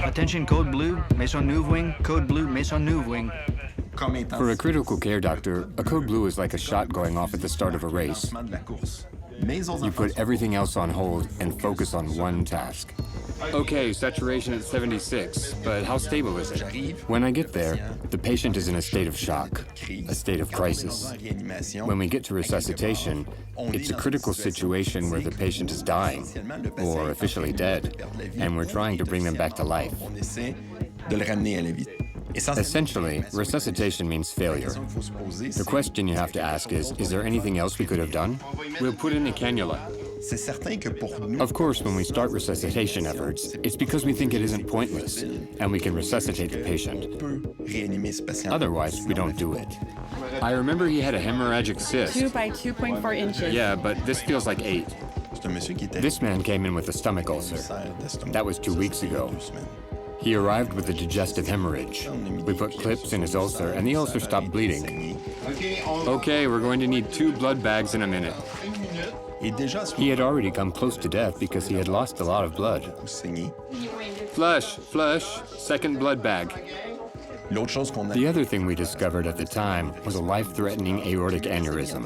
Attention, code blue, maison neuve wing, code blue, maison neuve wing. For a critical care doctor, a code blue is like a shot going off at the start of a race. You put everything else on hold and focus on one task. Okay, saturation at 76, but how stable is it? When I get there, the patient is in a state of shock, a state of crisis. When we get to resuscitation, it's a critical situation where the patient is dying, or officially dead, and we're trying to bring them back to life. Essentially, resuscitation means failure. The question you have to ask is there anything else we could have done? We'll put in a cannula. Of course, when we start resuscitation efforts, it's because we think it isn't pointless, and we can resuscitate the patient. Otherwise, we don't do it. I remember he had a hemorrhagic cyst. 2 by 2.4 inches. Yeah, but this feels like 8. This man came in with a stomach ulcer. That was 2 weeks ago. He arrived with a digestive hemorrhage. We put clips in his ulcer, and the ulcer stopped bleeding. Okay, we're going to need 2 blood bags in a minute. He had already come close to death because he had lost a lot of blood. Flush, second blood bag. The other thing we discovered at the time was a life-threatening aortic aneurysm.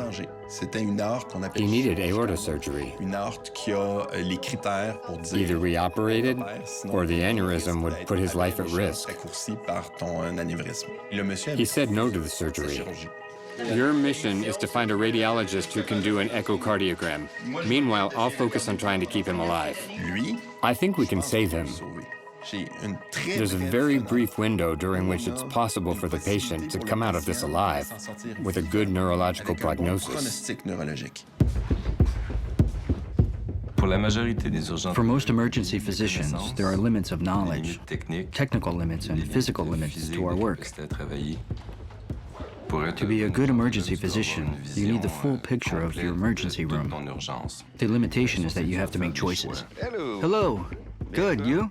He needed aorta surgery. Either reoperated, or the aneurysm would put his life at risk. He said no to the surgery. Your mission is to find a radiologist who can do an echocardiogram. Meanwhile, I'll focus on trying to keep him alive. I think we can save him. There's a very brief window during which it's possible for the patient to come out of this alive with a good neurological prognosis. For most emergency physicians, there are limits of knowledge, technical limits and physical limits to our work. To be a good emergency physician, you need the full picture of your emergency room. The limitation is that you have to make choices. Hello. Good, you?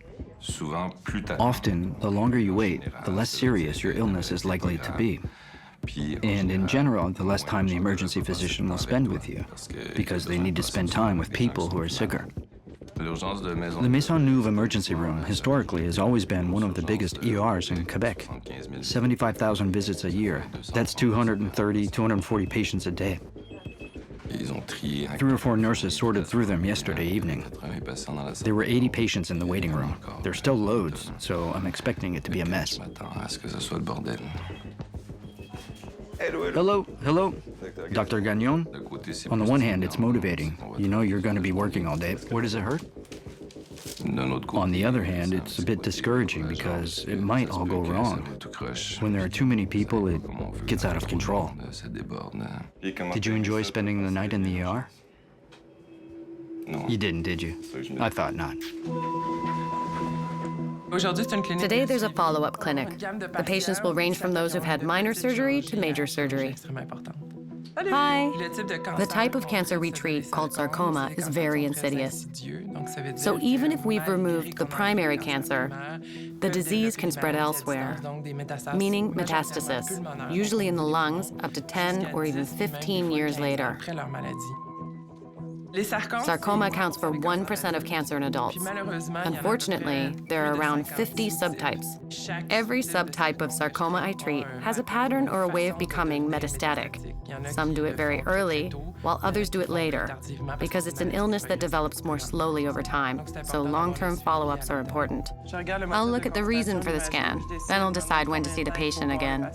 Often, the longer you wait, the less serious your illness is likely to be. And in general, the less time the emergency physician will spend with you, because they need to spend time with people who are sicker. The Maison Neuve emergency room historically has always been one of the biggest ERs in Quebec. 75,000 visits a year. That's 230, 240 patients a day. 3 or 4 nurses sorted through them yesterday evening. There were 80 patients in the waiting room. There's still loads, so I'm expecting it to be a mess. Hello. Dr. Gagnon? On the one hand, it's motivating. You know you're going to be working all day. Where does it hurt? On the other hand, it's a bit discouraging because it might all go wrong. When there are too many people, it gets out of control. Did you enjoy spending the night in the ER? You didn't, did you? I thought not. Today there's a follow-up clinic. The patients will range from those who've had minor surgery to major surgery. Hi. The type of cancer we treat, called sarcoma, is very insidious. So even if we've removed the primary cancer, the disease can spread elsewhere, meaning metastasis, usually in the lungs up to 10 or even 15 years later. Sarcoma accounts for 1% of cancer in adults. Unfortunately, there are around 50 subtypes. Every subtype of sarcoma I treat has a pattern or a way of becoming metastatic. Some do it very early, while others do it later, because it's an illness that develops more slowly over time, so long-term follow-ups are important. I'll look at the reason for the scan, then I'll decide when to see the patient again.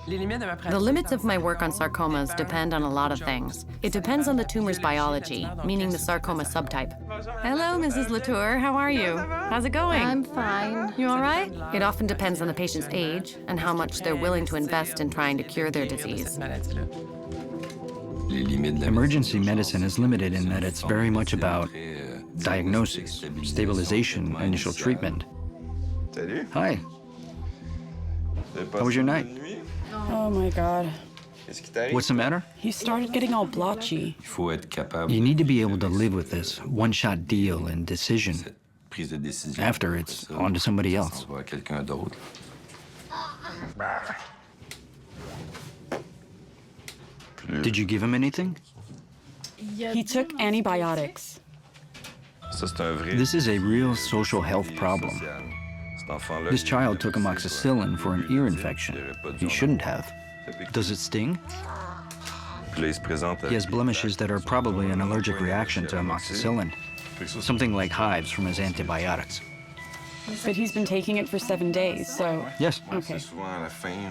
The limits of my work on sarcomas depend on a lot of things. It depends on the tumor's biology, meaning the sarcoma subtype. Hello, Mrs. Latour. How are you? How's it going? I'm fine. You all right? It often depends on the patient's age and how much they're willing to invest in trying to cure their disease. Emergency medicine is limited in that it's very much about diagnosis, stabilization, initial treatment. Hi. How was your night? Oh my God. What's the matter? He started getting all blotchy. You need to be able to live with this one-shot deal and decision. After, it's on to somebody else. Did you give him anything? He took antibiotics. This is a real social health problem. This child took amoxicillin for an ear infection. He shouldn't have. Does it sting? He has blemishes that are probably an allergic reaction to amoxicillin. Something like hives from his antibiotics. But he's been taking it for 7 days, so... Yes. Okay.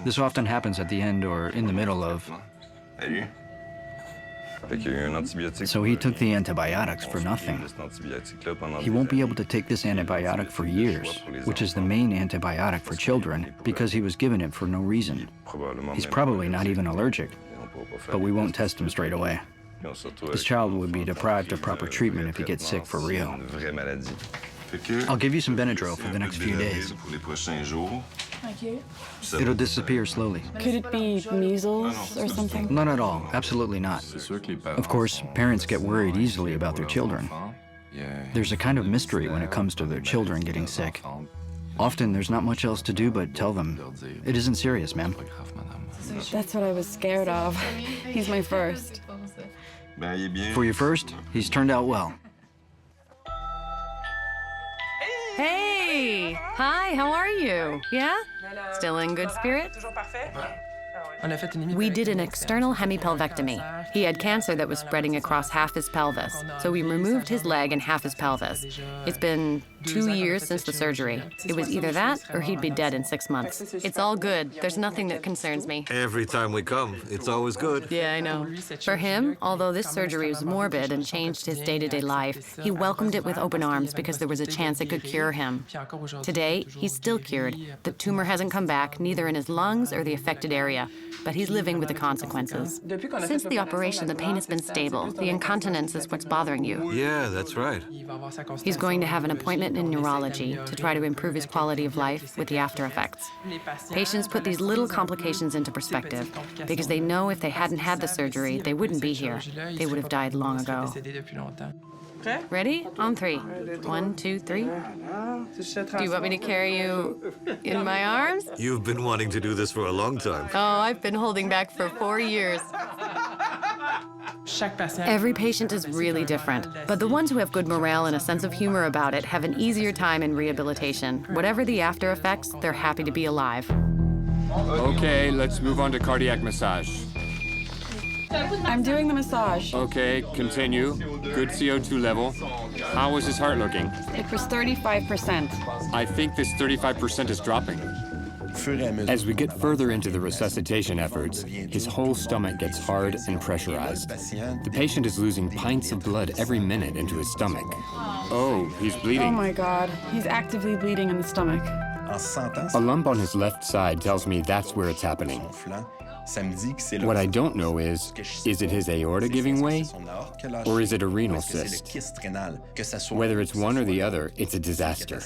This often happens at the end or in the middle of... So he took the antibiotics for nothing. He won't be able to take this antibiotic for years, which is the main antibiotic for children, because he was given it for no reason. He's probably not even allergic, but we won't test him straight away. This child would be deprived of proper treatment if he gets sick for real. I'll give you some Benadryl for the next few days. It'll disappear slowly. Could it be measles or something? Not at all. Absolutely not. Of course, parents get worried easily about their children. There's a kind of mystery when it comes to their children getting sick. Often there's not much else to do but tell them, "It isn't serious, ma'am." That's what I was scared of. He's my first. For your first, he's turned out well. Hey! Hi, how are you? Yeah? Still in good spirits? We did an external hemipelvectomy. He had cancer that was spreading across half his pelvis, so we removed his leg and half his pelvis. It's been 2 years since the surgery. It was either that or he'd be dead in 6 months. It's all good. There's nothing that concerns me. Every time we come, it's always good. Yeah, I know. For him, although this surgery was morbid and changed his day-to-day life, he welcomed it with open arms because there was a chance it could cure him. Today, he's still cured. The tumor hasn't come back, neither in his lungs or the affected area, but he's living with the consequences. Since the operation, the pain has been stable. The incontinence is what's bothering you. Yeah, that's right. He's going to have an appointment in neurology to try to improve his quality of life with the after effects. Patients put these little complications into perspective because they know if they hadn't had the surgery, they wouldn't be here. They would have died long ago. Ready? On 3. 1, 2, 3. Do you want me to carry you in my arms? You've been wanting to do this for a long time. Oh, I've been holding back for 4 years. Every patient is really different, but the ones who have good morale and a sense of humor about it have an easier time in rehabilitation. Whatever the after effects, they're happy to be alive. Okay, let's move on to cardiac massage. I'm doing the massage. Okay, continue. Good CO2 level. How is his heart looking? It was 35%. I think this 35% is dropping. As we get further into the resuscitation efforts, his whole stomach gets hard and pressurized. The patient is losing pints of blood every minute into his stomach. Oh, he's bleeding. Oh my God, he's actively bleeding in the stomach. A lump on his left side tells me that's where it's happening. What I don't know is it his aorta giving way, or is it a renal cyst? Whether it's one or the other, it's a disaster.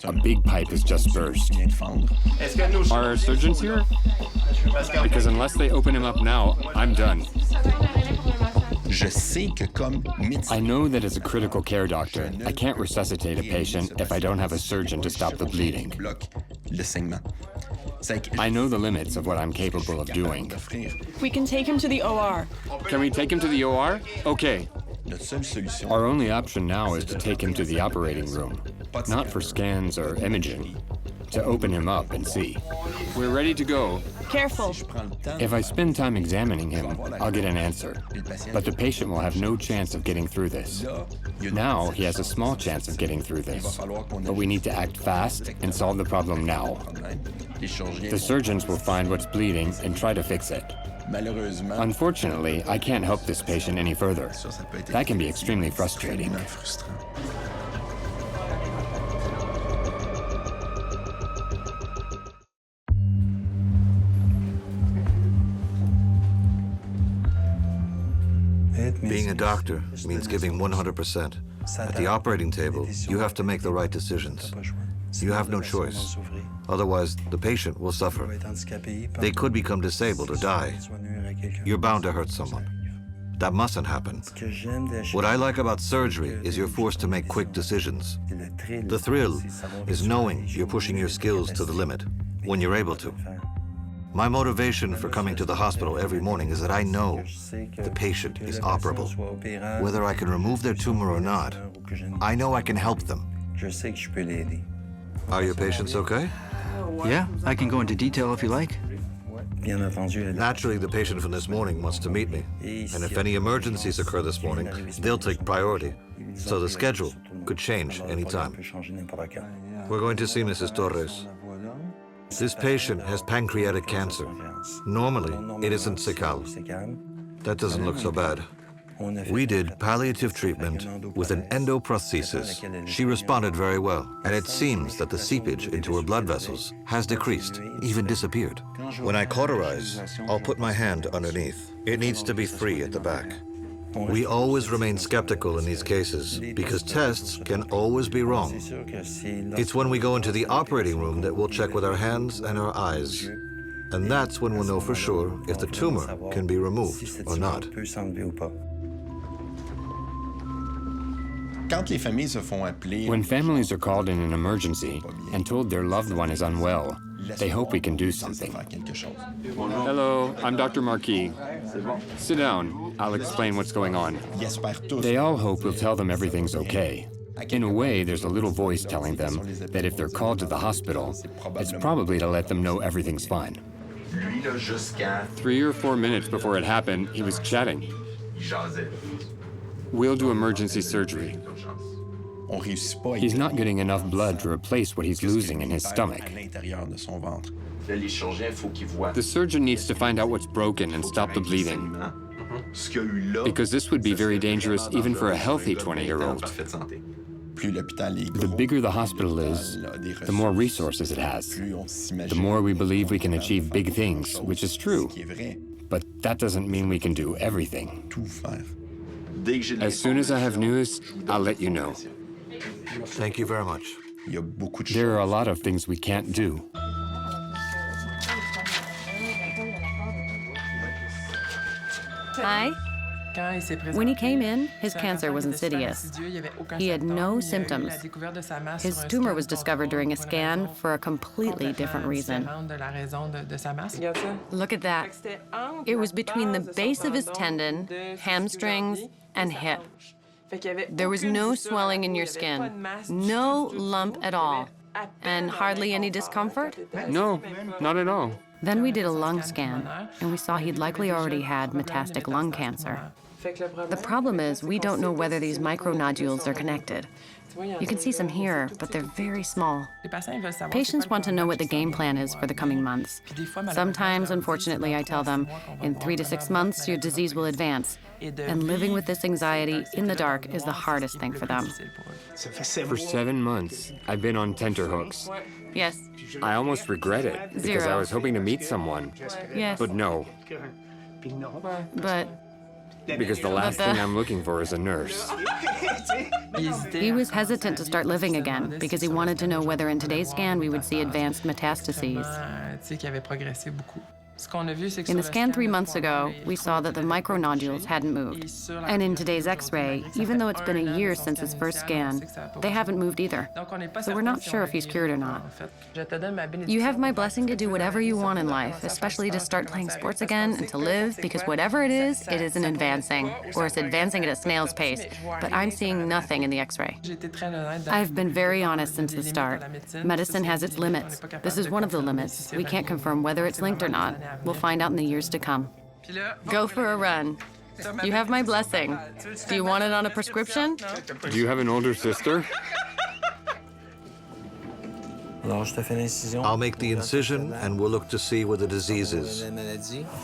A big pipe has just burst. Are surgeons here? Because unless they open him up now, I'm done. I know that as a critical care doctor, I can't resuscitate a patient if I don't have a surgeon to stop the bleeding. I know the limits of what I'm capable of doing. We can take him to the OR. Can we take him to the OR? Okay. Our only option now is to take him to the operating room, not for scans or imaging, to open him up and see. We're ready to go. Careful. If I spend time examining him, I'll get an answer. But the patient will have no chance of getting through this. Now, he has a small chance of getting through this. But we need to act fast and solve the problem now. The surgeons will find what's bleeding and try to fix it. Unfortunately, I can't help this patient any further. That can be extremely frustrating. Being a doctor means giving 100%. At the operating table, you have to make the right decisions. You have no choice. Otherwise, the patient will suffer. They could become disabled or die. You're bound to hurt someone. That mustn't happen. What I like about surgery is you're forced to make quick decisions. The thrill is knowing you're pushing your skills to the limit when you're able to. My motivation for coming to the hospital every morning is that I know the patient is operable. Whether I can remove their tumor or not, I know I can help them. Are your patients okay? Yeah, I can go into detail if you like. Naturally, the patient from this morning wants to meet me. And if any emergencies occur this morning, they'll take priority. So the schedule could change anytime. We're going to see Mrs. Torres. This patient has pancreatic cancer. Normally, it isn't sickle. That doesn't look so bad. We did palliative treatment with an endoprosthesis. She responded very well, and it seems that the seepage into her blood vessels has decreased, even disappeared. When I cauterize, I'll put my hand underneath. It needs to be free at the back. We always remain skeptical in these cases because tests can always be wrong. It's when we go into the operating room that we'll check with our hands and our eyes. And that's when we'll know for sure if the tumor can be removed or not. When families are called in an emergency and told their loved one is unwell, they hope we can do something. Hello, I'm Dr. Marquis. Sit down. I'll explain what's going on. They all hope we'll tell them everything's okay. In a way, there's a little voice telling them that if they're called to the hospital, it's probably to let them know everything's fine. 3 or 4 minutes before it happened, he was chatting. We'll do emergency surgery. He's not getting enough blood to replace what he's losing in his stomach. The surgeon needs to find out what's broken and stop the bleeding. Because this would be very dangerous even for a healthy 20-year-old. The bigger the hospital is, the more resources it has. The more we believe we can achieve big things, which is true. But that doesn't mean we can do everything. As soon as I have news, I'll let you know. Thank you very much. There are a lot of things we can't do. Hi. When he came in, his cancer was insidious. He had no symptoms. His tumor was discovered during a scan for a completely different reason. Look at that. It was between the base of his tendon, hamstrings, and hip. There was no swelling in your skin, no lump at all, and hardly any discomfort? No, not at all. Then we did a lung scan, and we saw he'd likely already had metastatic lung cancer. The problem is we don't know whether these micronodules are connected. You can see some here, but they're very small. Patients want to know what the game plan is for the coming months. Sometimes, unfortunately, I tell them, in 3 to 6 months, your disease will advance. And living with this anxiety in the dark is the hardest thing for them. For 7 months, I've been on tenterhooks. Yes. I almost regret it because I was hoping to meet someone. Yes. But no, But because the last thing I'm looking for is a nurse. he was hesitant to start living again because he wanted to know whether in today's scan we would see advanced metastases. In the scan 3 months ago, we saw that the micronodules hadn't moved. And in today's X-ray, even though it's been a year since his first scan, they haven't moved either. So we're not sure if he's cured or not. You have my blessing to do whatever you want in life, especially to start playing sports again and to live, because whatever it isn't advancing, or it's advancing at a snail's pace. But I'm seeing nothing in the X-ray. I've been very honest since the start. Medicine has its limits. This is one of the limits. We can't confirm whether it's linked or not. We'll find out in the years to come. Go for a run. You have my blessing. Do you want it on a prescription? Do you have an older sister? I'll make the incision and we'll look to see where the disease is.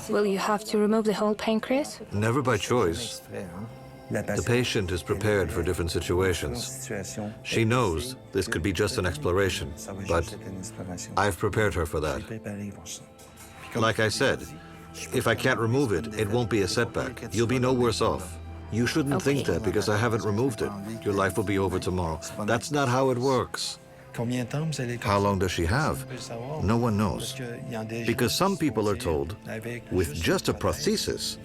Will you have to remove the whole pancreas? Never by choice. The patient is prepared for different situations. She knows this could be just an exploration, but I've prepared her for that. Like I said, if I can't remove it, it won't be a setback. You'll be no worse off. You shouldn't think that because I haven't removed it. Your life will be over tomorrow. That's not how it works. How long does she have? No one knows. Because some people are told, with just a prosthesis,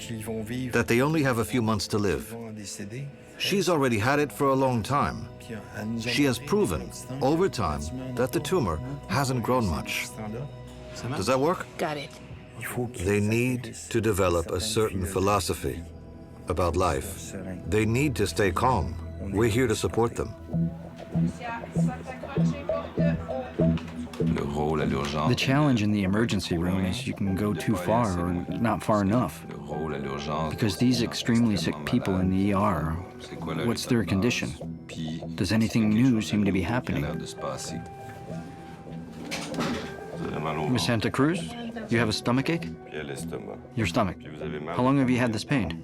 that they only have a few months to live. She's already had it for a long time. She has proven, over time, that the tumor hasn't grown much. Does that work? Got it. They need to develop a certain philosophy about life. They need to stay calm. We're here to support them. The challenge in the emergency room is you can go too far or not far enough. Because these extremely sick people in the ER, what's their condition? Does anything new seem to be happening? Miss Santa Cruz, you have a stomach ache? Your stomach. How long have you had this pain?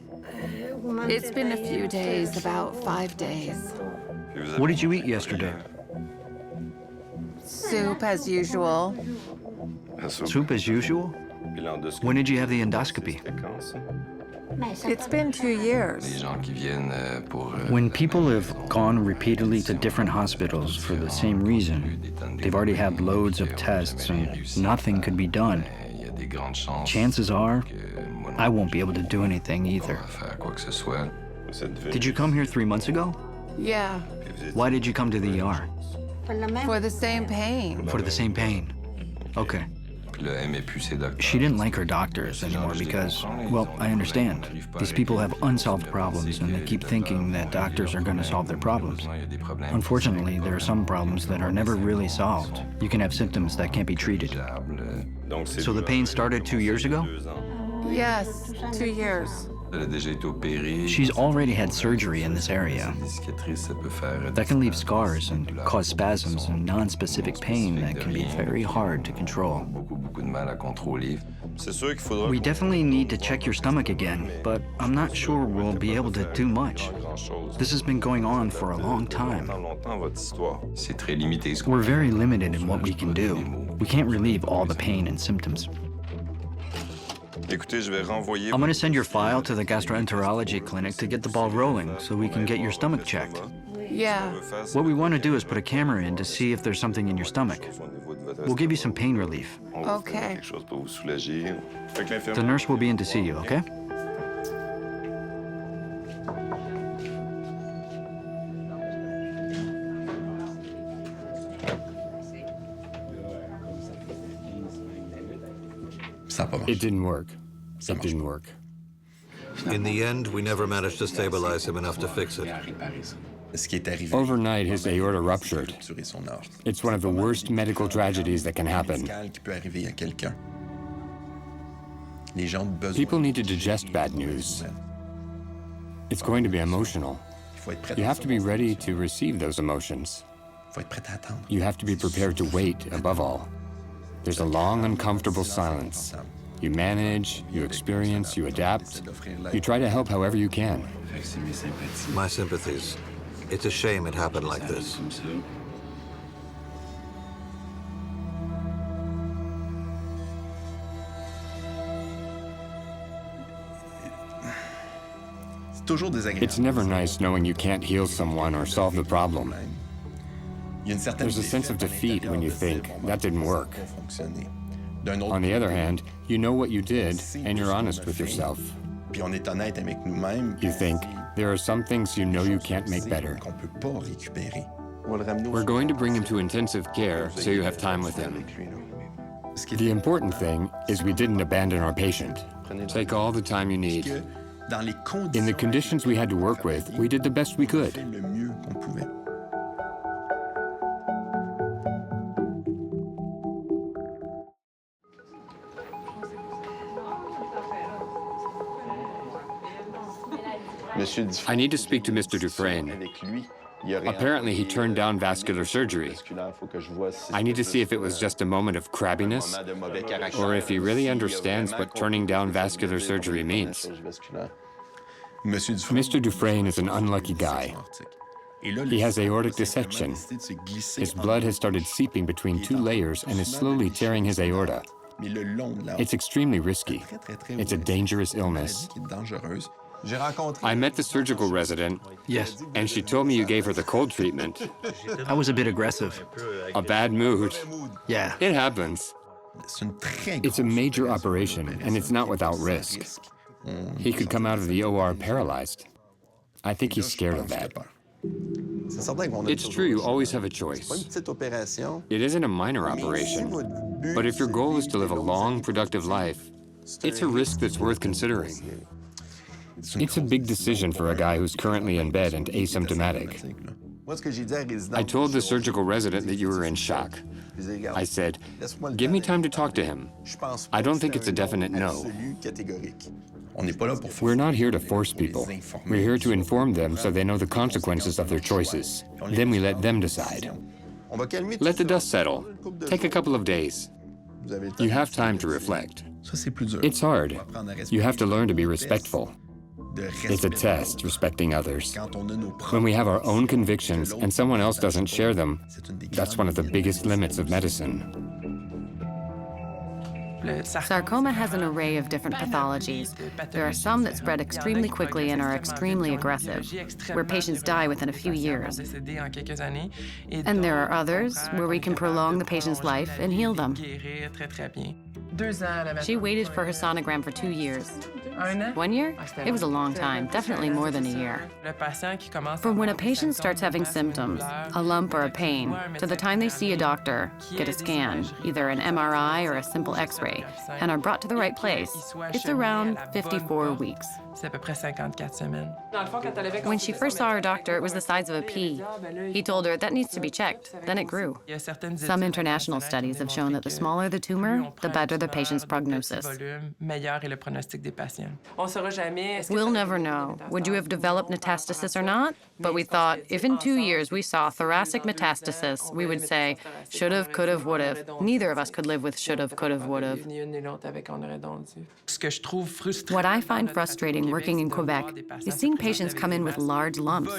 It's been a few days, about 5 days. What did you eat yesterday? Soup as usual. Soup as usual? When did you have the endoscopy? It's been 2 years. When people have gone repeatedly to different hospitals for the same reason, they've already had loads of tests and nothing could be done. Chances are, I won't be able to do anything either. Did you come here 3 months ago? Yeah, Why did you come to the ER? for the same pain. For the same pain. Okay. She didn't like her doctors anymore because, well, I understand. These people have unsolved problems and they keep thinking that doctors are going to solve their problems. Unfortunately, there are some problems that are never really solved. You can have symptoms that can't be treated. So the pain started 2 years ago? Yes, 2 years. She's already had surgery in this area. That can leave scars and cause spasms and non-specific pain that can be very hard to control. We definitely need to check your stomach again, but I'm not sure we'll be able to do much. This has been going on for a long time. We're very limited in what we can do. We can't relieve all the pain and symptoms. I'm going to send your file to the gastroenterology clinic to get the ball rolling so we can get your stomach checked. Yeah. What we want to do is put a camera in to see if there's something in your stomach. We'll give you some pain relief. Okay. The nurse will be in to see you, okay? It didn't work. It didn't work. In the end, we never managed to stabilize him enough to fix it. Overnight, his aorta ruptured. It's one of the worst medical tragedies that can happen. People need to digest bad news. It's going to be emotional. You have to be ready to receive those emotions. You have to be prepared to wait, above all. There's a long, uncomfortable silence. You manage, you experience, you adapt. You try to help however you can. My sympathies. It's a shame it happened like this. It's never nice knowing you can't heal someone or solve the problem. There's a sense of defeat when you think, that didn't work. On the other hand, you know what you did, and you're honest with yourself. You think, there are some things you know you can't make better. We're going to bring him to intensive care so you have time with him. The important thing is we didn't abandon our patient. Take all the time you need. In the conditions we had to work with, we did the best we could. I need to speak to Mr. Dufresne. Apparently, he turned down vascular surgery. I need to see if it was just a moment of crabbiness, or if he really understands what turning down vascular surgery means. Mr. Dufresne is an unlucky guy. He has aortic dissection. His blood has started seeping between 2 layers and is slowly tearing his aorta. It's extremely risky. It's a dangerous illness. I met the surgical resident. Yes. And she told me you gave her the cold treatment. I was a bit aggressive. A bad mood. Yeah. It happens. It's a major operation, and it's not without risk. He could come out of the OR paralyzed. I think he's scared of that. It's true, you always have a choice. It isn't a minor operation, but if your goal is to live a long, productive life, it's a risk that's worth considering. It's a big decision for a guy who's currently in bed and asymptomatic. I told the surgical resident that you were in shock. I said, give me time to talk to him. I don't think it's a definite no. We're not here to force people. We're here to inform them so they know the consequences of their choices. Then we let them decide. Let the dust settle. Take a couple of days. You have time to reflect. It's hard. You have to learn to be respectful. It's a test, respecting others. When we have our own convictions and someone else doesn't share them, that's one of the biggest limits of medicine. Sarcoma has an array of different pathologies. There are some that spread extremely quickly and are extremely aggressive, where patients die within a few years. And there are others where we can prolong the patient's life and heal them. She waited for her sonogram for 2 years. 1 year? It was a long time, definitely more than a year. From when a patient starts having symptoms, a lump or a pain, to the time they see a doctor, get a scan, either an MRI or a simple X-ray, and are brought to the right place, it's around 54 weeks. When she first saw her doctor, it was the size of a pea. He told her that needs to be checked. Then it grew. Some international studies have shown that the smaller the tumor, the better the patient's prognosis. We'll never know. Would you have developed metastasis or not? But we thought, if in 2 years we saw thoracic metastasis, we would say, should've, could've, would've. Neither of us could live with should've, could've, would've. What I find frustrating working in Quebec is seeing patients come in with large lumps,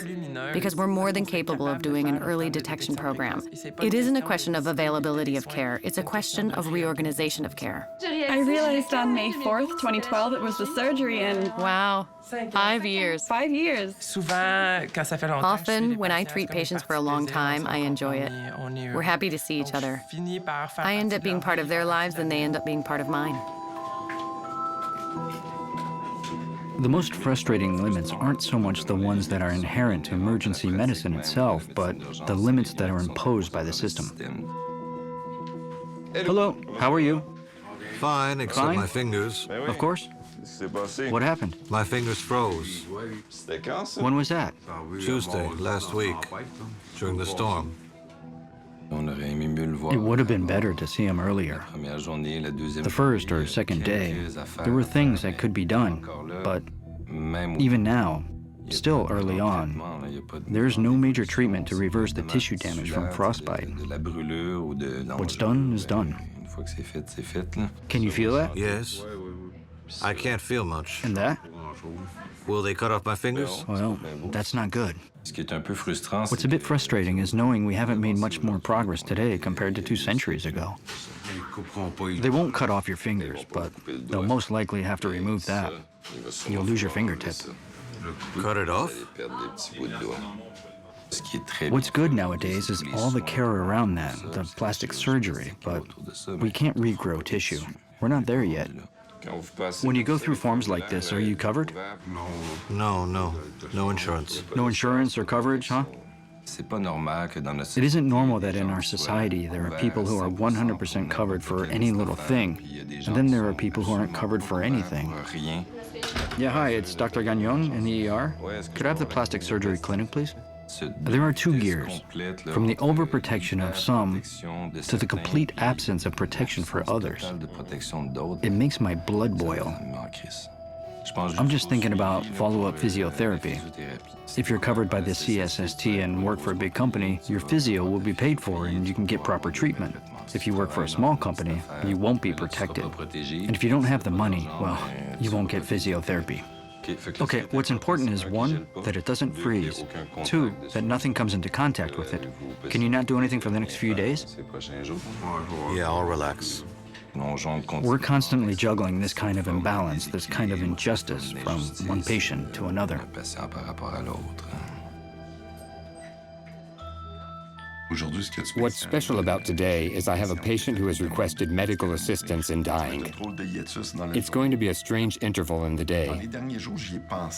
because we're more than capable of doing an early detection program. It isn't a question of availability of care, it's a question of reorganization of care. I realized on May 4th, 2012, it was the surgery, and wow, 5 years. 5 years. Often, when I treat patients for a long time, I enjoy it. We're happy to see each other. I end up being part of their lives, and they end up being part of mine. The most frustrating limits aren't so much the ones that are inherent to emergency medicine itself, but the limits that are imposed by the system. Hello, how are you? Fine, except Fine? my fingers. Of course. What happened? My fingers froze. When was that? Tuesday, last week, during the storm. It would have been better to see him earlier. The first or second day, there were things that could be done, but even now, still early on, there's no major treatment to reverse the tissue damage from frostbite. What's done is done. Can you feel that? Yes. I can't feel much. And that? Will they cut off my fingers? Well, that's not good. What's a bit frustrating is knowing we haven't made much more progress today compared to 2 centuries ago. They won't cut off your fingers, but they'll most likely have to remove that. You'll lose your fingertip. Cut it off? What's good nowadays is all the care around that, the plastic surgery, but we can't regrow tissue. We're not there yet. When you go through forms like this, are you covered? No. No insurance. No insurance or coverage, huh? It isn't normal that in our society there are people who are 100% covered for any little thing, and then there are people who aren't covered for anything. Yeah, hi, it's Dr. Gagnon in the ER. Could I have the plastic surgery clinic, please? There are 2 gears, from the overprotection of some to the complete absence of protection for others. It makes my blood boil. I'm just thinking about follow-up physiotherapy. If you're covered by the CSST and work for a big company, your physio will be paid for and you can get proper treatment. If you work for a small company, you won't be protected. And if you don't have the money, well, you won't get physiotherapy. Okay, what's important is 1, that it doesn't freeze. 2, that nothing comes into contact with it. Can you not do anything for the next few days? Yeah, I'll relax. We're constantly juggling this kind of imbalance, this kind of injustice from one patient to another. What's special about today is I have a patient who has requested medical assistance in dying. It's going to be a strange interval in the day.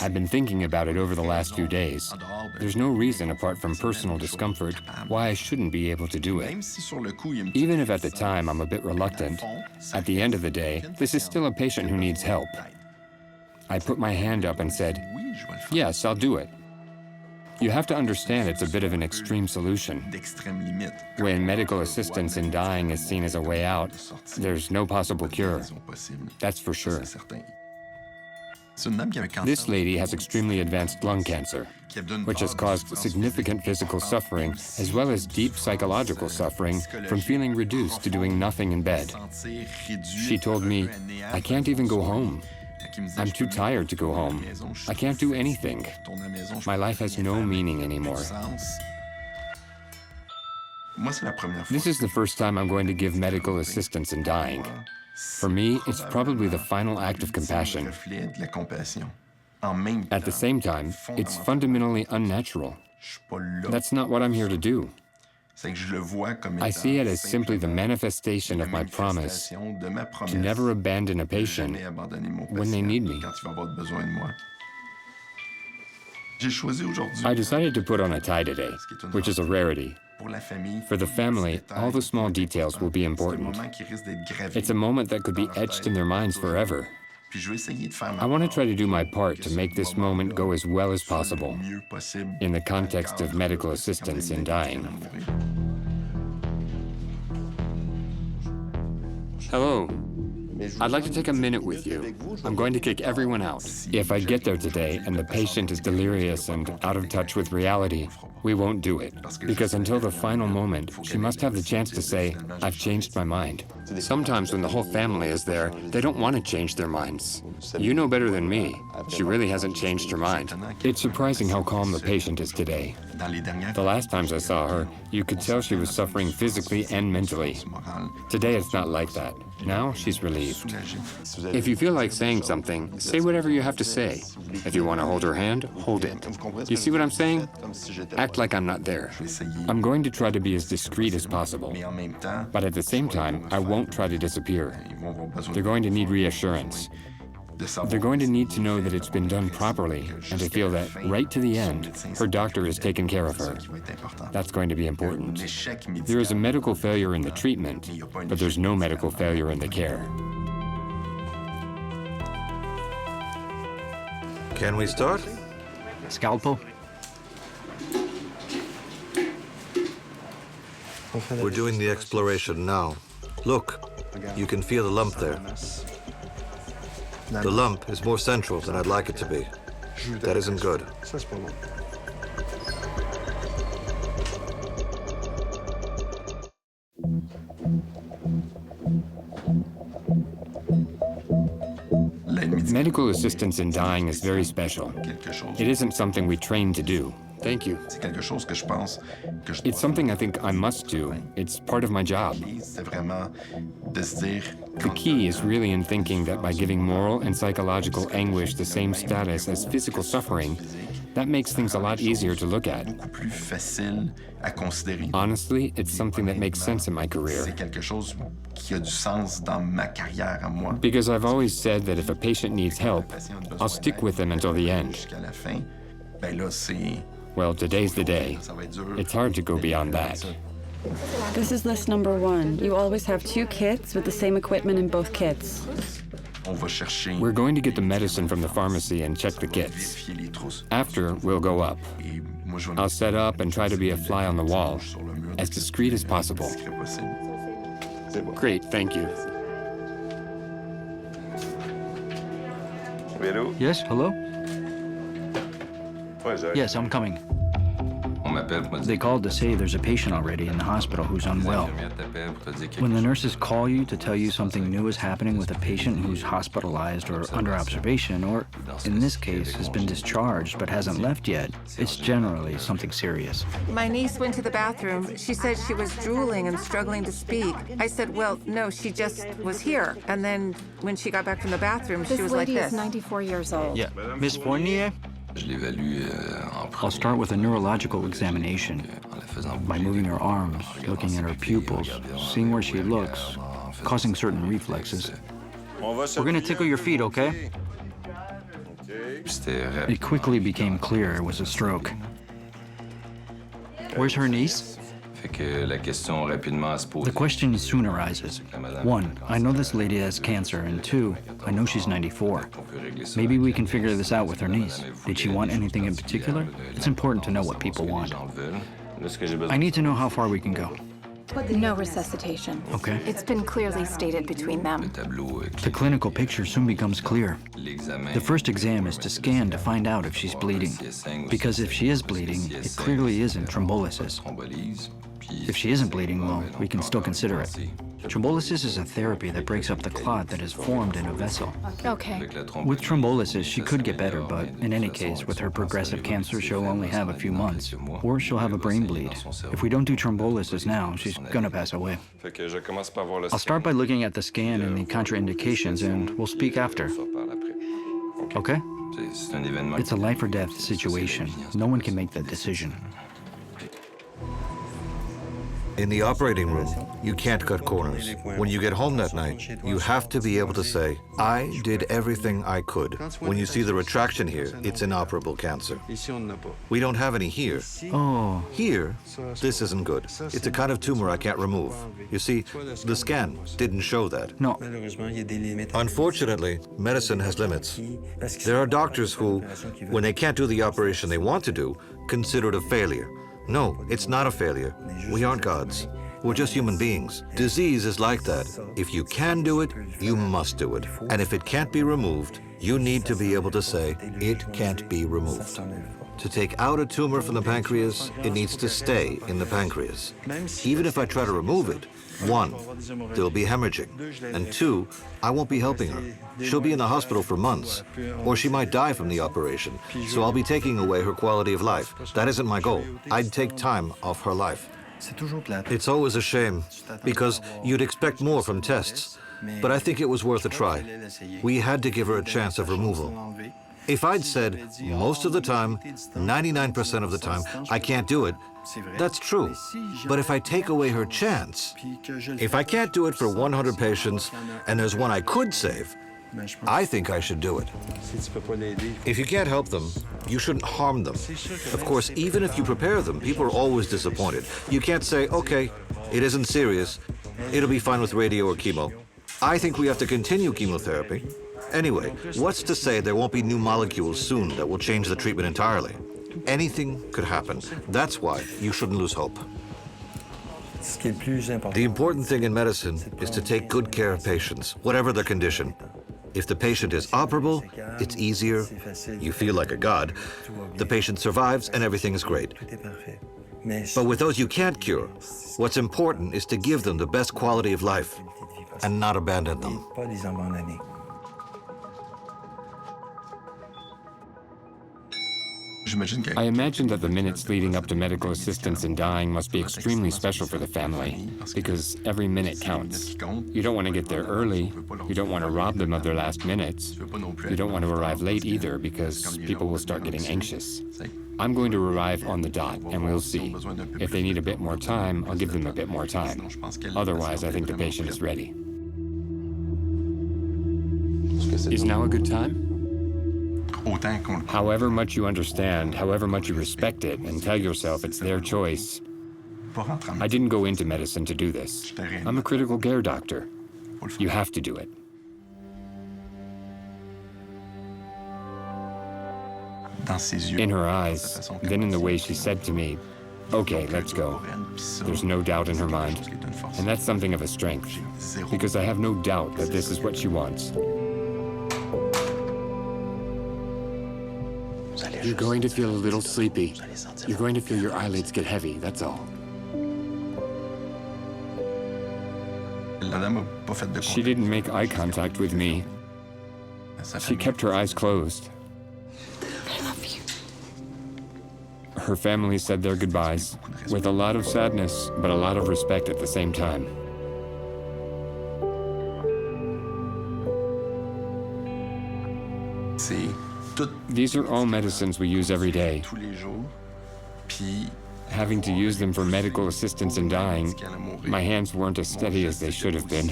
I've been thinking about it over the last few days. There's no reason, apart from personal discomfort, why I shouldn't be able to do it. Even if at the time I'm a bit reluctant, at the end of the day, this is still a patient who needs help. I put my hand up and said, yes, I'll do it. You have to understand it's a bit of an extreme solution. When medical assistance in dying is seen as a way out, there's no possible cure. That's for sure. This lady has extremely advanced lung cancer, which has caused significant physical suffering as well as deep psychological suffering from feeling reduced to doing nothing in bed. She told me, "I can't even go home. I'm too tired to go home. I can't do anything. My life has no meaning anymore." This is the first time I'm going to give medical assistance in dying. For me, it's probably the final act of compassion. At the same time, it's fundamentally unnatural. That's not what I'm here to do. I see it as simply the manifestation of my promise to never abandon a patient when they need me. I decided to put on a tie today, which is a rarity. For the family, all the small details will be important. It's a moment that could be etched in their minds forever. I want to try to do my part to make this moment go as well as possible in the context of medical assistance in dying. Hello. I'd like to take a minute with you. I'm going to kick everyone out. If I get there today and the patient is delirious and out of touch with reality, we won't do it. Because until the final moment, she must have the chance to say, "I've changed my mind." Sometimes when the whole family is there, they don't want to change their minds. You know better than me. She really hasn't changed her mind. It's surprising how calm the patient is today. The last times I saw her, you could tell she was suffering physically and mentally. Today it's not like that. Now she's relieved. If you feel like saying something, say whatever you have to say. If you want to hold her hand, hold it. You see what I'm saying? Act like I'm not there. I'm going to try to be as discreet as possible. But at the same time, I won't try to disappear. They're going to need reassurance. They're going to need to know that it's been done properly and to feel that, right to the end, her doctor has taken care of her. That's going to be important. There is a medical failure in the treatment, but there's no medical failure in the care. Can we start? Scalpel? We're doing the exploration now. Look, you can feel the lump there. The lump is more central than I'd like it to be. That isn't good. Medical assistance in dying is very special. It isn't something we train to do. Thank you. It's something I think I must do. It's part of my job. The key is really in thinking that by giving moral and psychological anguish the same status as physical suffering, that makes things a lot easier to look at. Honestly, it's something that makes sense in my career. Because I've always said that if a patient needs help, I'll stick with them until the end. Well, today's the day. It's hard to go beyond that. This is list number 1. You always have 2 kits with the same equipment in both kits. We're going to get the medicine from the pharmacy and check the kits. After, we'll go up. I'll set up and try to be a fly on the wall, as discreet as possible. Great, thank you. Yes, hello? Yes, I'm coming. They called to say there's a patient already in the hospital who's unwell. When the nurses call you to tell you something new is happening with a patient who's hospitalized or under observation, or in this case has been discharged but hasn't left yet, it's generally something serious. My niece went to the bathroom. She said she was drooling and struggling to speak. I said, well, no, she just was here. And then when she got back from the bathroom, she was like this. This lady is 94 years old. Yeah. Miss Fournier? I'll start with a neurological examination by moving her arms, looking at her pupils, seeing where she looks, causing certain reflexes. We're gonna tickle your feet, okay? It quickly became clear it was a stroke. Where's her niece? The question soon arises. 1, I know this lady has cancer, and 2, I know she's 94. Maybe we can figure this out with her niece. Did she want anything in particular? It's important to know what people want. I need to know how far we can go. No resuscitation. Okay. It's been clearly stated between them. The clinical picture soon becomes clear. The first exam is to scan to find out if she's bleeding. Because if she is bleeding, it clearly isn't thrombolysis. If she isn't bleeding, well, we can still consider it. Thrombolysis is a therapy that breaks up the clot that is formed in a vessel. Okay. With thrombolysis, she could get better, but in any case, with her progressive cancer, she'll only have a few months, or she'll have a brain bleed. If we don't do thrombolysis now, she's gonna pass away. I'll start by looking at the scan and the contraindications, and we'll speak after. Okay? It's a life or death situation. No one can make that decision. In the operating room, you can't cut corners. When you get home that night, you have to be able to say, I did everything I could. When you see the retraction here, it's inoperable cancer. We don't have any here. Oh. Here, this isn't good. It's a kind of tumor I can't remove. You see, the scan didn't show that. No. Unfortunately, medicine has limits. There are doctors who, when they can't do the operation they want to do, consider it a failure. No, it's not a failure. We aren't gods. We're just human beings. Disease is like that. If you can do it, you must do it. And if it can't be removed, you need to be able to say, it can't be removed. To take out a tumor from the pancreas, it needs to stay in the pancreas. Even if I try to remove it, 1, there'll be hemorrhaging, and 2, I won't be helping her. She'll be in the hospital for months, or she might die from the operation, so I'll be taking away her quality of life. That isn't my goal. I'd take time off her life. It's always a shame, because you'd expect more from tests, but I think it was worth a try. We had to give her a chance of removal. If I'd said, most of the time, 99% of the time, I can't do it, that's true. But if I take away her chance, if I can't do it for 100 patients, and there's one I could save, I think I should do it. If you can't help them, you shouldn't harm them. Of course, even if you prepare them, people are always disappointed. You can't say, okay, it isn't serious, it'll be fine with radio or chemo. I think we have to continue chemotherapy. Anyway, what's to say there won't be new molecules soon that will change the treatment entirely? Anything could happen. That's why you shouldn't lose hope. The important thing in medicine is to take good care of patients, whatever their condition. If the patient is operable, it's easier, you feel like a god. The patient survives and everything is great. But with those you can't cure, what's important is to give them the best quality of life and not abandon them. I imagine that the minutes leading up to medical assistance in dying must be extremely special for the family, because every minute counts. You don't want to get there early, you don't want to rob them of their last minutes, you don't want to arrive late either, because people will start getting anxious. I'm going to arrive on the dot, and we'll see. If they need a bit more time, I'll give them a bit more time. Otherwise, I think the patient is ready. Is now a good time? However much you understand, however much you respect it, and tell yourself it's their choice. I didn't go into medicine to do this. I'm a critical care doctor. You have to do it. In her eyes, then in the way she said to me, okay, let's go. There's no doubt in her mind. And that's something of a strength, because I have no doubt that this is what she wants. You're going to feel a little sleepy. You're going to feel your eyelids get heavy, that's all. She didn't make eye contact with me. She kept her eyes closed. I love you. Her family said their goodbyes, with a lot of sadness, but a lot of respect at the same time. These are all medicines we use every day. Having to use them for medical assistance in dying, my hands weren't as steady as they should have been.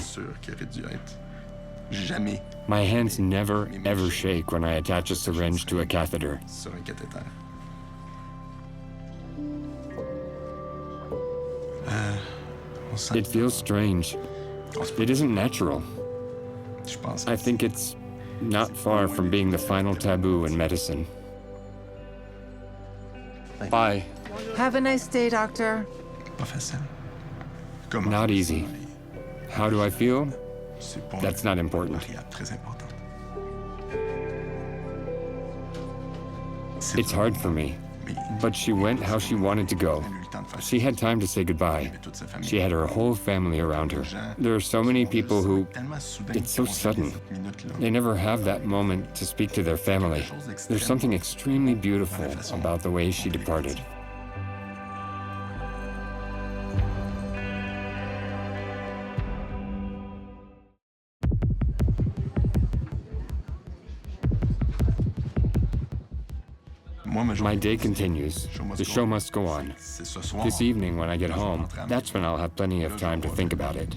My hands never, ever shake when I attach a syringe to a catheter. It feels strange. It isn't natural. I think it's not far from being the final taboo in medicine. Bye. Have a nice day, doctor. Not easy. How do I feel? That's not important. It's hard for me, but she went how she wanted to go. She had time to say goodbye. She had her whole family around her. There are so many people who, it's so sudden. They never have that moment to speak to their family. There's something extremely beautiful about the way she departed. My day continues. The show must go on. This evening, when I get home, that's when I'll have plenty of time to think about it.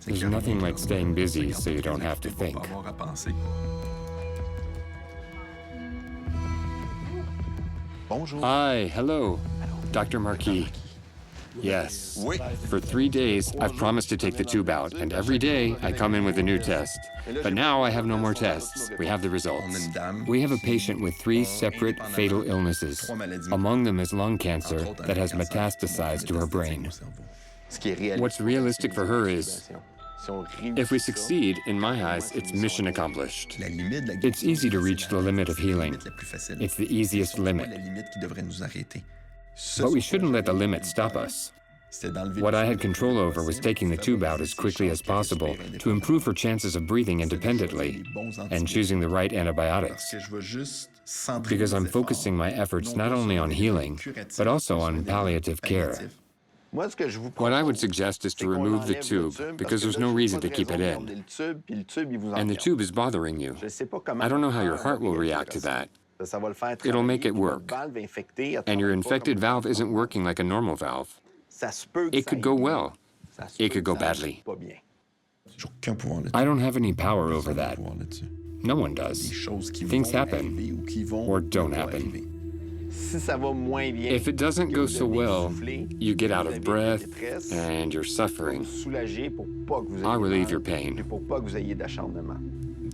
There's nothing like staying busy so you don't have to think. Hi, hello, Dr. Marquis. Yes. For 3 days, I've promised to take the tube out, and every day I come in with a new test. But now I have no more tests. We have the results. We have a patient with 3 separate fatal illnesses. Among them is lung cancer that has metastasized to her brain. What's realistic for her is, if we succeed, in my eyes, it's mission accomplished. It's easy to reach the limit of healing. It's the easiest limit. But we shouldn't let the limit stop us. What I had control over was taking the tube out as quickly as possible to improve her chances of breathing independently and choosing the right antibiotics. Because I'm focusing my efforts not only on healing, but also on palliative care. What I would suggest is to remove the tube, because there's no reason to keep it in. And the tube is bothering you. I don't know how your heart will react to that. It'll make it work. And your infected valve isn't working like a normal valve. It could go well. It could go badly. I don't have any power over that. No one does. Things happen, or don't happen. If it doesn't go so well, you get out of breath and you're suffering. I'll relieve your pain.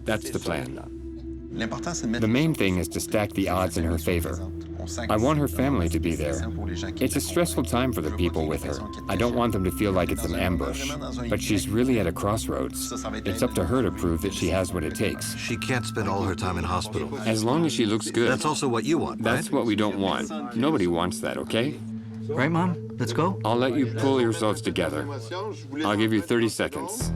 That's the plan. The main thing is to stack the odds in her favor. I want her family to be there. It's a stressful time for the people with her. I don't want them to feel like it's an ambush. But she's really at a crossroads. It's up to her to prove that she has what it takes. She can't spend all her time in hospital. As long as she looks good. That's also what you want, right? That's what we don't want. Nobody wants that, okay? Right, Mom? Let's go? I'll let you pull yourselves together. I'll give you 30 seconds.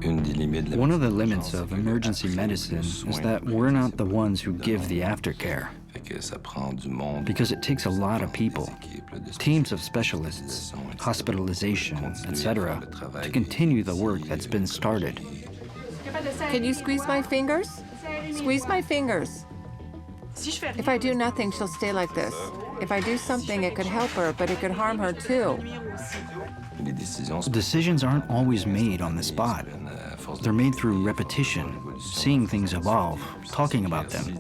One of the limits of emergency medicine is that we're not the ones who give the aftercare. Because it takes a lot of people, teams of specialists, hospitalization, etc., to continue the work that's been started. Can you squeeze my fingers? Squeeze my fingers. If I do nothing, she'll stay like this. If I do something, it could help her, but it could harm her too. Decisions aren't always made on the spot. They're made through repetition, seeing things evolve, talking about them.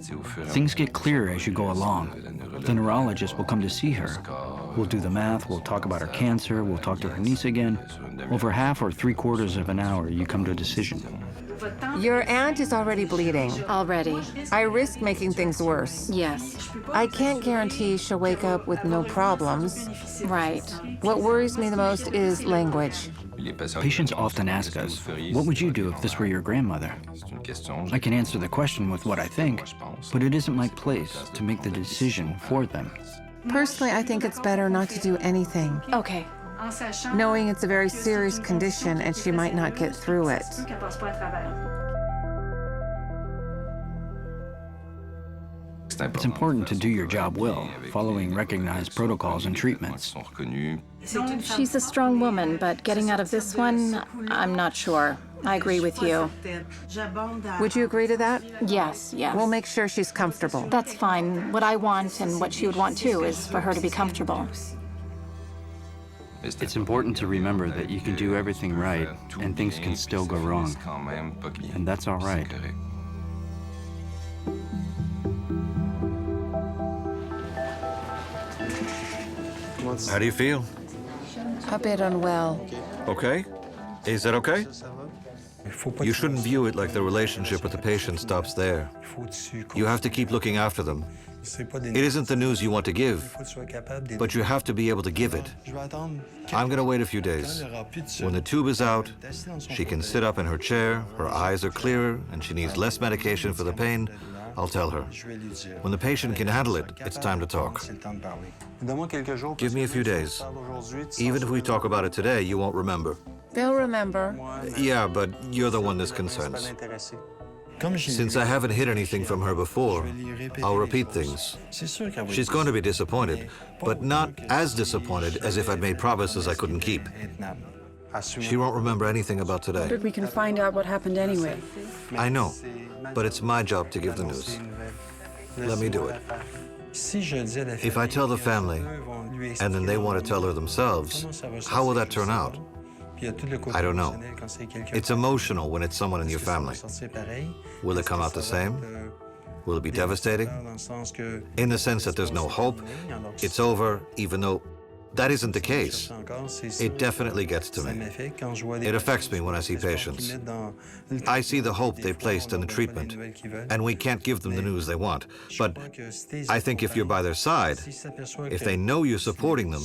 Things get clearer as you go along. The neurologist will come to see her. We'll do the math, we'll talk about her cancer, we'll talk to her niece again. Over half or 3/4 of an hour, you come to a decision. Your aunt is already bleeding. Already. I risk making things worse. Yes. I can't guarantee she'll wake up with no problems. Right. What worries me the most is language. Patients often ask us, what would you do if this were your grandmother? I can answer the question with what I think, but it isn't my place to make the decision for them. Personally, I think it's better not to do anything, Okay. knowing it's a very serious condition and she might not get through it. It's important to do your job well, following recognized protocols and treatments. She's a strong woman, but getting out of this one, I'm not sure. I agree with you. Would you agree to that? Yes, yes. We'll make sure she's comfortable. That's fine. What I want and what she would want too is for her to be comfortable. It's important to remember that you can do everything right and things can still go wrong. And that's all right. How do you feel? A bit unwell. Okay? Is that okay? You shouldn't view it like the relationship with the patient stops there. You have to keep looking after them. It isn't the news you want to give, but you have to be able to give it. I'm going to wait a few days. When the tube is out, she can sit up in her chair, her eyes are clearer, and she needs less medication for the pain, I'll tell her. When the patient can handle it, it's time to talk. Give me a few days. Even if we talk about it today, you won't remember. They'll remember. Yeah, but you're the one this concerns. Since I haven't hid anything from her before, I'll repeat things. She's going to be disappointed, but not as disappointed as if I'd made promises I couldn't keep. She won't remember anything about today. But we can find out what happened anyway. I know, but it's my job to give the news. Let me do it. If I tell the family, and then they want to tell her themselves, how will that turn out? I don't know. It's emotional when it's someone in your family. Will it come out the same? Will it be devastating? In the sense that there's no hope, it's over, even though that isn't the case. It definitely gets to me. It affects me when I see patients. I see the hope they placed in the treatment, and we can't give them the news they want. But I think if you're by their side, if they know you're supporting them,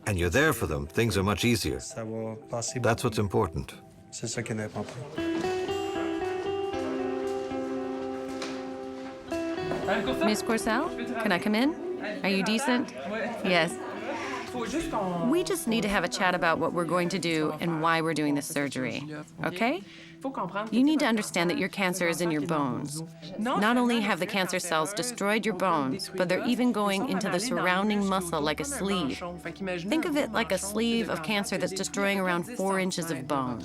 and you're there for them, things are much easier. That's what's important. Miss Corsell, can I come in? Are you decent? Yes. We just need to have a chat about what we're going to do and why we're doing this surgery, okay? You need to understand that your cancer is in your bones. Not only have the cancer cells destroyed your bones, but they're even going into the surrounding muscle like a sleeve. Think of it like a sleeve of cancer that's destroying around 4 inches of bone.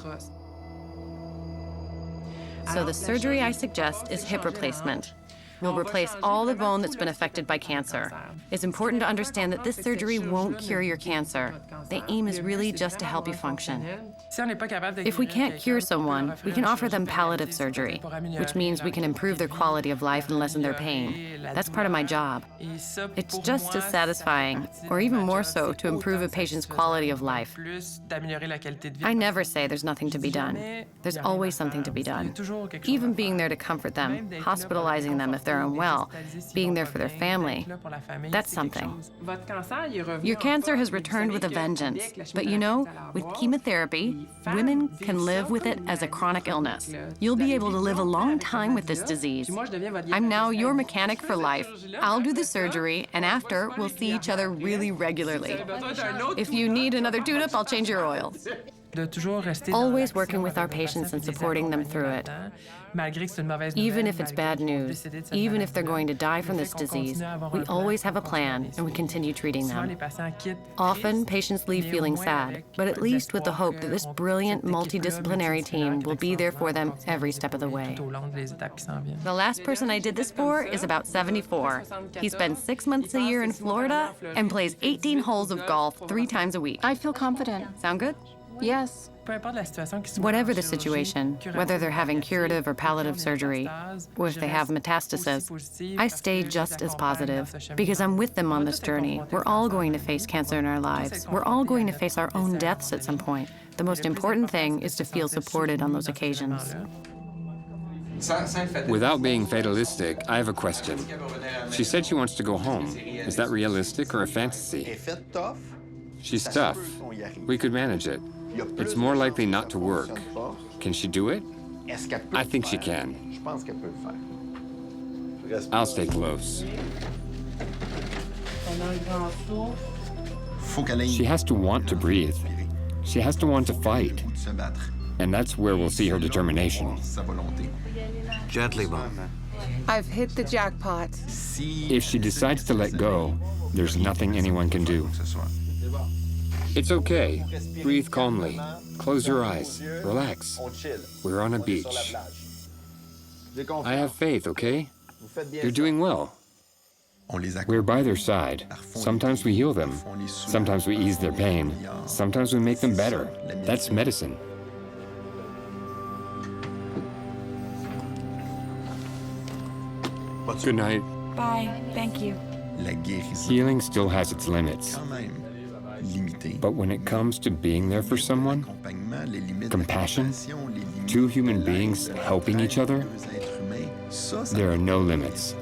So the surgery I suggest is hip replacement. We'll replace all the bone that's been affected by cancer. It's important to understand that this surgery won't cure your cancer. The aim is really just to help you function. If we can't cure someone, we can offer them palliative surgery, which means we can improve their quality of life and lessen their pain. That's part of my job. It's just as satisfying, or even more so, to improve a patient's quality of life. I never say there's nothing to be done. There's always something to be done. Even being there to comfort them, hospitalizing them if they're unwell, being there for their family, that's something. Your cancer has returned with a vengeance, but you know, with chemotherapy, women can live with it as a chronic illness. You'll be able to live a long time with this disease. I'm now your mechanic for life. I'll do the surgery, and after, we'll see each other really regularly. If you need another tune-up, I'll change your oil. Always working with our patients and supporting them through it. Even if it's bad news, even if they're going to die from this disease, we always have a plan and we continue treating them. Often, patients leave feeling sad, but at least with the hope that this brilliant multidisciplinary team will be there for them every step of the way. The last person I did this for is about 74. He spends 6 months a year in Florida and plays 18 holes of golf 3 times a week. I feel confident. Sound good? Yes. Whatever the situation, whether they're having curative or palliative surgery, or if they have metastasis, I stay just as positive because I'm with them on this journey. We're all going to face cancer in our lives. We're all going to face our own deaths at some point. The most important thing is to feel supported on those occasions. Without being fatalistic, I have a question. She said she wants to go home. Is that realistic or a fantasy? She's tough. We could manage it. It's more likely not to work. Can she do it? I think she can. I'll stay close. She has to want to breathe. She has to want to fight. And that's where we'll see her determination. Gently, Mom. I've hit the jackpot. If she decides to let go, there's nothing anyone can do. It's okay. Breathe calmly. Close your eyes. Relax. We're on a beach. I have faith, okay? You're doing well. We're by their side. Sometimes we heal them. Sometimes we ease their pain. Sometimes we make them better. That's medicine. Good night. Bye. Thank you. Healing still has its limits. But when it comes to being there for someone, compassion, two human beings helping each other, there are no limits.